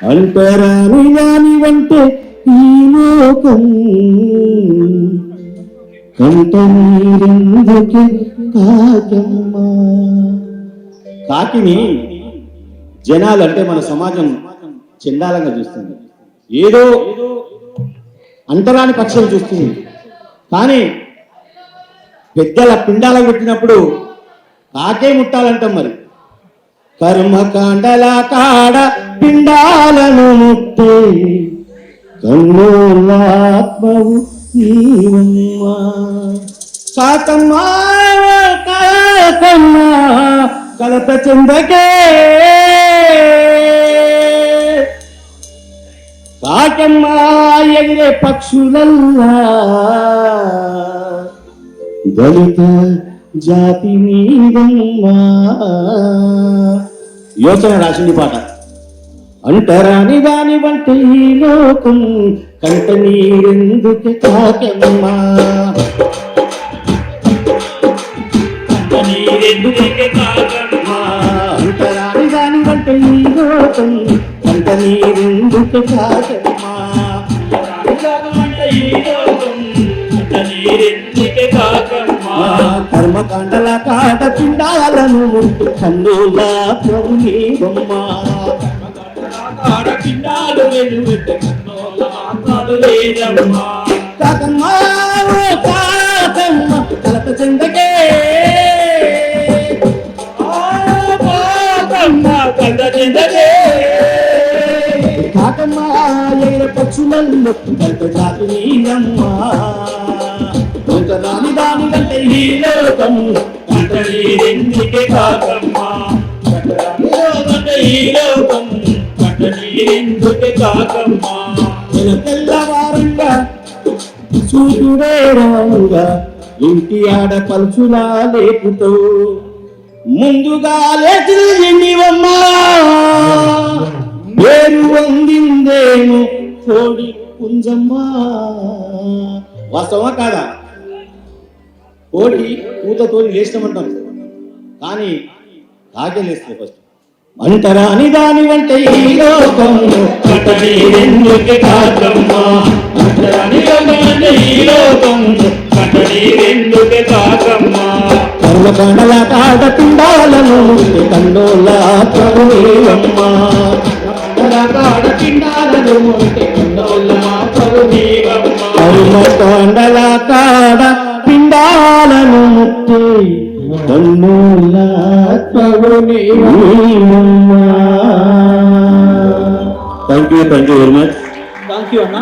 అంటరాని దాని వంటే ఈ లోకం కంట నీరెందుకే కాకమ్మ. కాకిని జనాలు అంటే మన సమాజం చండాలంగా చూస్తుంది, ఏదో అంటరాని పక్షం చూస్తుంది. కానీ పెద్దల పిండాల పెట్టినప్పుడు కాకే ముట్టాలంటాం. మరి కర్మకాండల కాడ పిండాలను ముట్టే కన్నులాత్మవు నీవమ్మా. కాకమ్మ కాకమ్మ కలత చెందకే, కాకమ్మ ఎగిరే పక్షులల్లా దళిత జాతి నీవమ్మా. యోచన రాసింది పాట. అంటరాని దాని వంట ఈ లోకం కంట నీరెందుకు కాకమ్మ. అంటరాని దాని వంట ఈ లోకం కంట నీరెందుకు కాకమ్మ. కర్మకాండల కాట పిండాలను ముట్టు కన్నులా ప్రభు నీవమ్మ. కాకమ్మ కాకమ్మ కలత చెందకే, కాకమ్మ ఎగిర పక్షులలో కలత జాతి నీవమ్మ. రాని దాని కంటే ఈ లోకం కంట నీరెందుకే కాకమ్మ. ఈ లోకం కంట నీరెందుకే కాకమ్మ. తెల్లవారంగా చూసుడే రాంగా ఇంటి ఆడ పలుచులా లేపుతో ముందుగా లేచివమ్మా. పేరు వందిందేమో కోడి పుంజమ్మా. వాస్తవా కాదా? కోడి పూతతో లేస్తామంటాం, కానీ కాకే లేస్తుంది ఫస్ట్. అంటరాని దాని వంటే ఈ లోకం కంట నీరెందుకే కాకమ్మ. అంటరాని దాని వంటే ఈ లోకం కంట నీరెందుకే కాకమ్మ. కర్మకాండల కాడ పిండాలను కన్నులా ప్రభు నీవమ్మ. కాడ పిండాలను కన్నులా ప్రభు నీవమ్మ. కర్మకాండల కాడ పిండాలను ముట్టి కన్నులా ప్రభు నీవమ్మ. Thank you very much. Thank you అన్న.